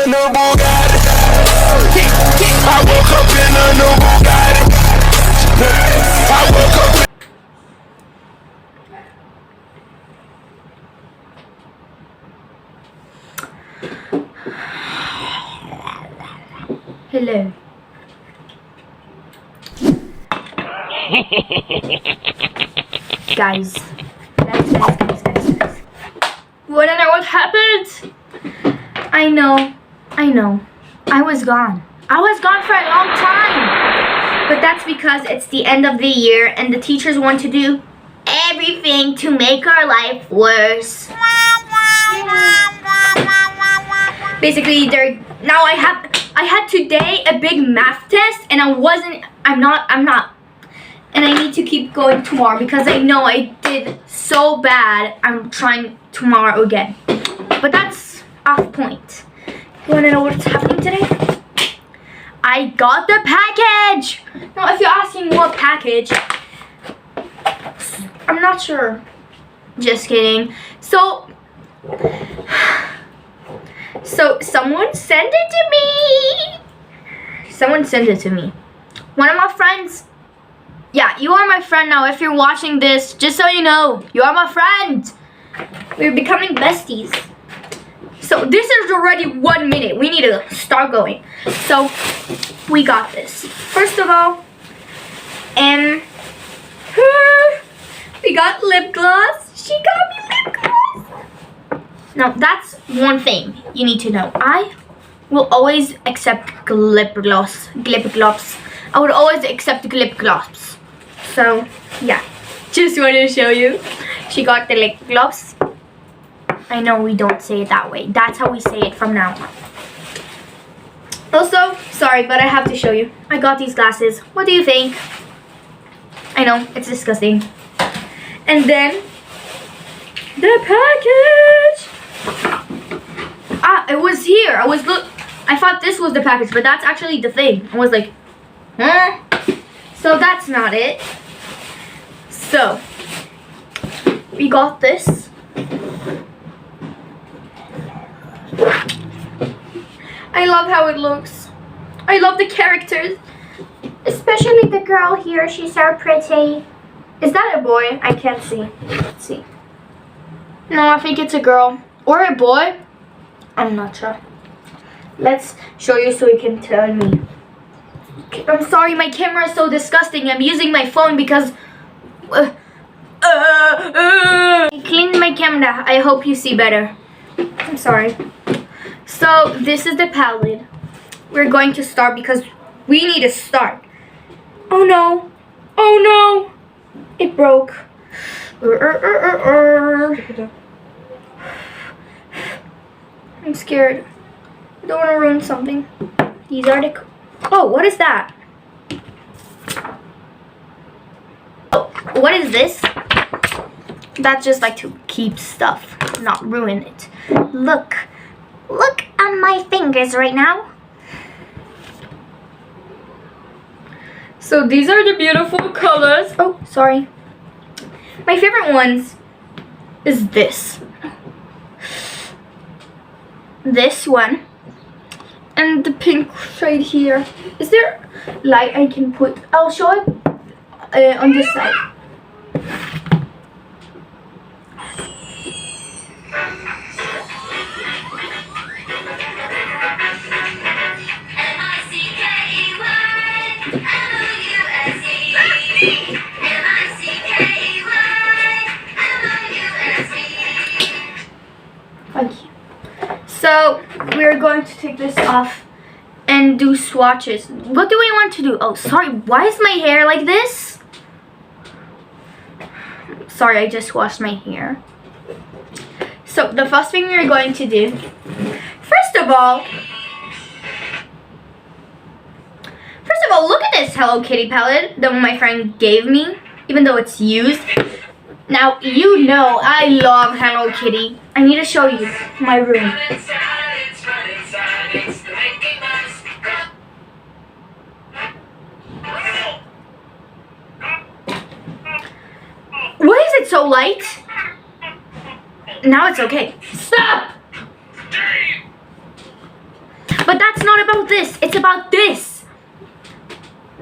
new Bugatti. I woke up in a new Bugatti. I woke up. Hello. Guys. Wanna know what happened? I know. I was gone. I was gone for a long time. But that's because it's the end of the year and the teachers want to do everything to make our life worse. Basically, now I had today a big math test and I'm not. And I need to keep going tomorrow because I know I did so bad. I'm trying tomorrow again. But that's off point. You wanna know what's happening today? I got the package! Now if you're asking what package, I'm not sure. Just kidding. So someone sent it to me. One of my friends. Yeah, you are my friend now. If you're watching this, just so you know, you are my friend. We're becoming besties. So this is already 1 minute. We need to start going. So we got this. First of all, we got lip gloss. She got me lip gloss. Now that's one thing you need to know. I will always accept lip gloss. I would always accept lip gloss. So yeah, just wanted to show you. She got the lip gloss. I know we don't say it that way. That's how we say it from now on. Also, sorry, but I have to show you. I got these glasses. What do you think? I know, it's disgusting. And then, the package! Ah, it was here. I thought this was the package, but that's actually the thing. I was like, huh? So that's not it. So, we got this. I love how it looks. I love the characters. Especially the girl here. She's so pretty. Is that a boy? I can't see. Let's see. No, I think it's a girl. Or a boy. I'm not sure. Let's show you so you can tell me. I'm sorry, my camera is so disgusting. I'm using my phone because... I cleaned my camera. I hope you see better. I'm sorry. So this is the palette. We're going to start because we need to start. Oh no. Oh no. It broke. I'm scared. I don't want to ruin something. These are the... Oh, what is that? Oh, what is this? That's just like to keep stuff, not ruin it. Look at my fingers right now. So these are the beautiful colors. Oh, sorry. My favorite ones is this. This one. And the pink shade here. Is there light I can put? I'll show it on this side. So we're going to take this off and do swatches. What do we want to do? Oh, sorry. Why is my hair like this? Sorry, I just washed my hair. So the first thing we're going to do, first of all, look at this Hello Kitty palette that my friend gave me, even though it's used. Now, you know I love Hello Kitty. I need to show you my room. Why is it so light? Now it's okay. Stop! But that's not about this. It's about this.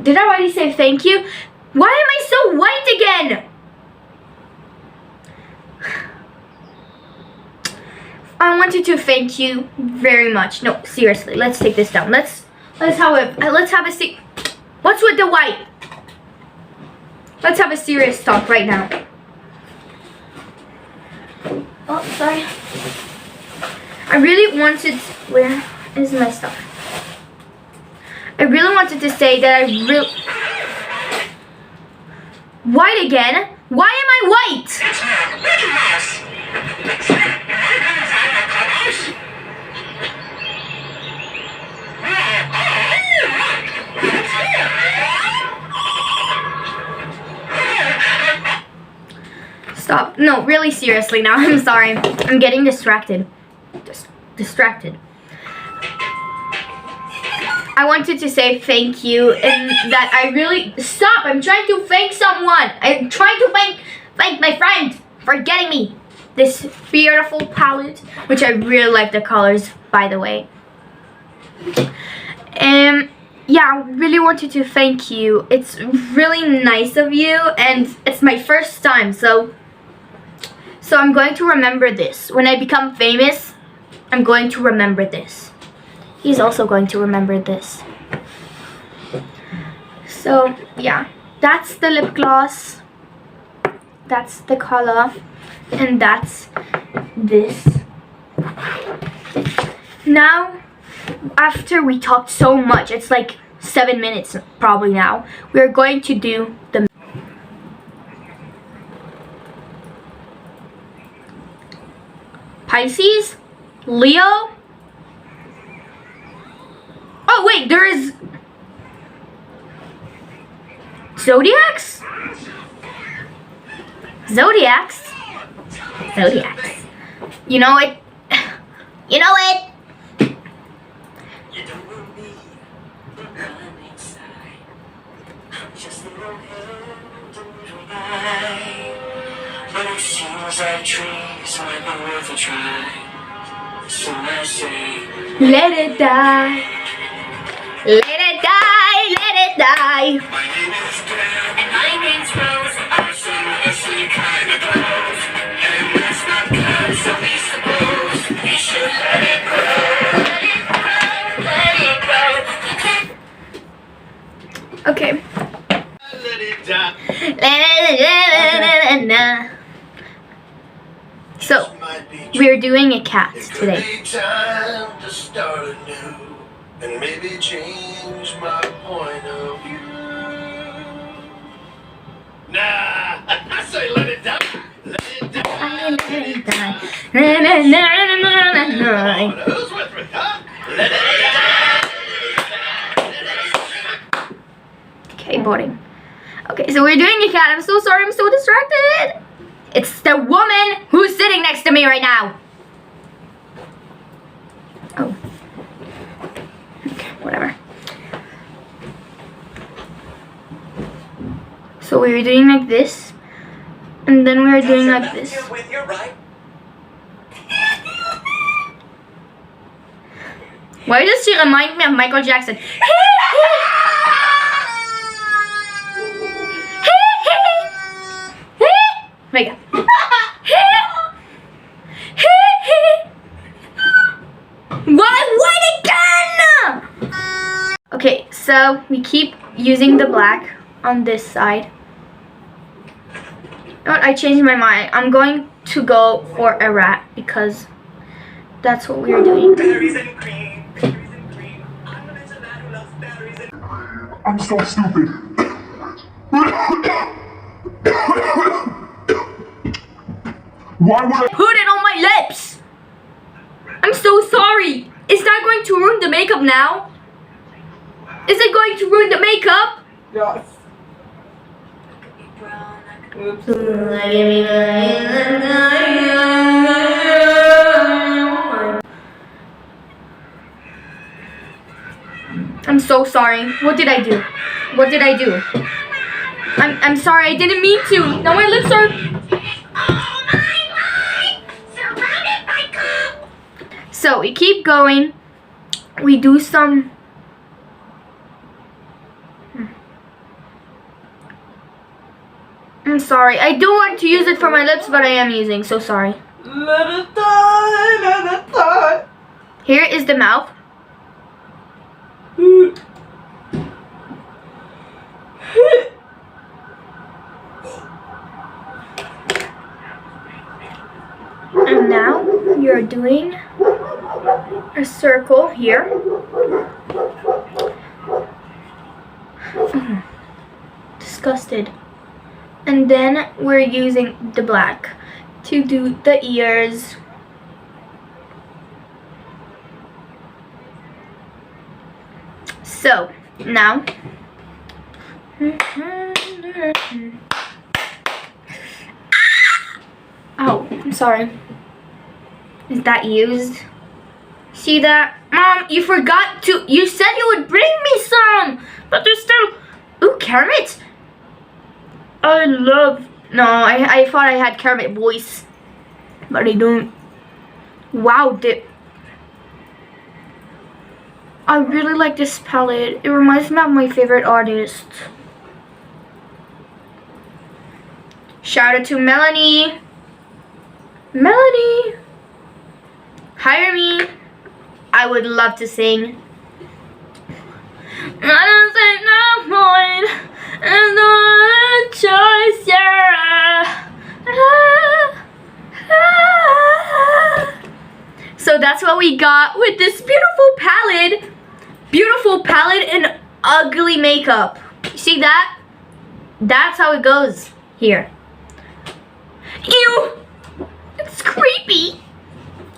Did I already say thank you? Why am I so white again? I wanted to thank you very much. No, seriously, let's take this down. Let's have a seat. What's with the white? Let's have a serious talk right now. Oh, sorry. I really wanted. Where is my stuff? I really wanted to say that I really. White again? Why am I white? Stop. No, really seriously now. I'm sorry. I'm getting distracted. Just distracted. I wanted to say thank you and that I really... Stop! I'm trying to thank someone. I'm trying to thank my friend for getting me this beautiful palette, which I really like the colors, by the way. Yeah, I really wanted to thank you. It's really nice of you, and it's my first time, so I'm going to remember this. When I become famous, I'm going to remember this. He's also going to remember this. So, yeah. That's the lip gloss. That's the color. And that's this. Now, after we talked so much, it's like 7 minutes probably now, we're going to do the Pisces, Leo. Oh wait, there is Zodiacs? Zodiacs? You know it. You know it. But it seems like trees might be worth a try. So I say, let it die. Let it die, let it die. my name is Dan, and my name's Rose. I'm some kind of clothes, and that's not good, so we suppose we should let it grow. Let it grow. Okay. Let it die. So, we're doing a cat today. It could be time to start anew, and maybe change my point of view. Nah, I say let it die. Let it die. Who's with me, huh? Let it die. Okay, boarding. Okay, so we're doing a cat. I'm so sorry, I'm so distracted. It's the woman who's sitting next to me right now. Oh. Okay, whatever. So we were doing like this, and then we were doing like this. Why does she remind me of Michael Jackson? Wait. What again? Okay, so we keep using the black on this side. You know what? I changed my mind. I'm going to go for a rat because that's what we are doing. I'm so stupid. Why would I Put it on my lips! I'm so sorry. Is that going to ruin the makeup now? Is it going to ruin the makeup? Yes. I'm so sorry. What did I do? What did I do? I'm sorry. I didn't mean to. Now my lips are... So we keep going we do some. I'm sorry. I don't want to use it for my lips, but I am using. So sorry. Let it die, let it die. Here is the mouth. And now you're doing a circle here. Disgusted. And then we're using the black to do the ears. So now oh, I'm sorry. Is that used? See that? Mom, you forgot to, you said you would bring me some, but there's still, ooh, Kermit. I love, no, I thought I had Kermit voice, but I don't. Wow, I really like this palette. It reminds me of my favorite artist. Shout out to Melanie. Melanie, hire me. I would love to sing. I don't think no point in the choice, yeah. So that's what we got with this beautiful palette. Beautiful palette and ugly makeup. You see that? That's how it goes here. Ew! It's creepy.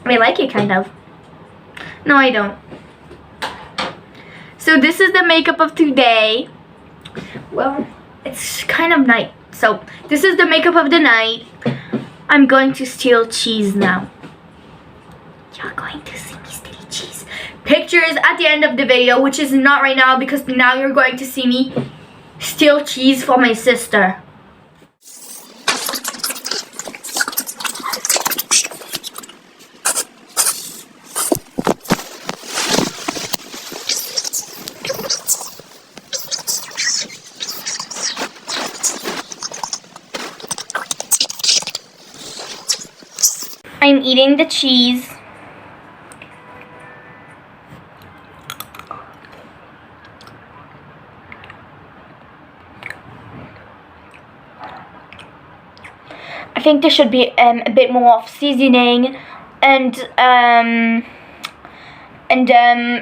I like it, kind of. No, I don't. So this is the makeup of today. Well, it's kind of night. So this is the makeup of the night. I'm going to steal cheese now. You're going to see me steal cheese. Pictures at the end of the video, which is not right now because now you're going to see me steal cheese for my sister. I'm eating the cheese. I think there should be a bit more of seasoning and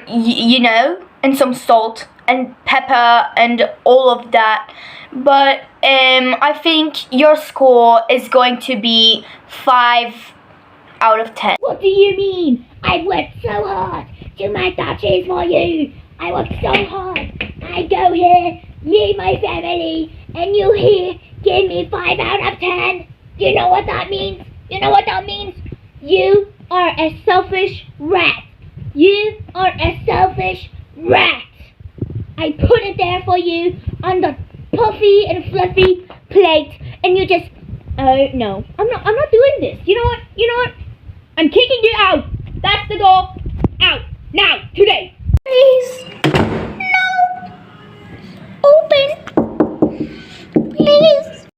you know, and some salt and pepper and all of that. But I think your score is going to be 5 out of 10. What do you mean? I worked so hard to make that cheese for you. I worked so hard. I go here, leave my family, and you here give me 5 out of 10. You know what that means? You know what that means? You are a selfish rat. You are a selfish rat. I put it there for you on the puffy and fluffy plate, and you just, oh no, I'm not doing this. You know what? You know what? I'm kicking you out. That's the goal. Out. Now. Today. Please. No. Open. Please.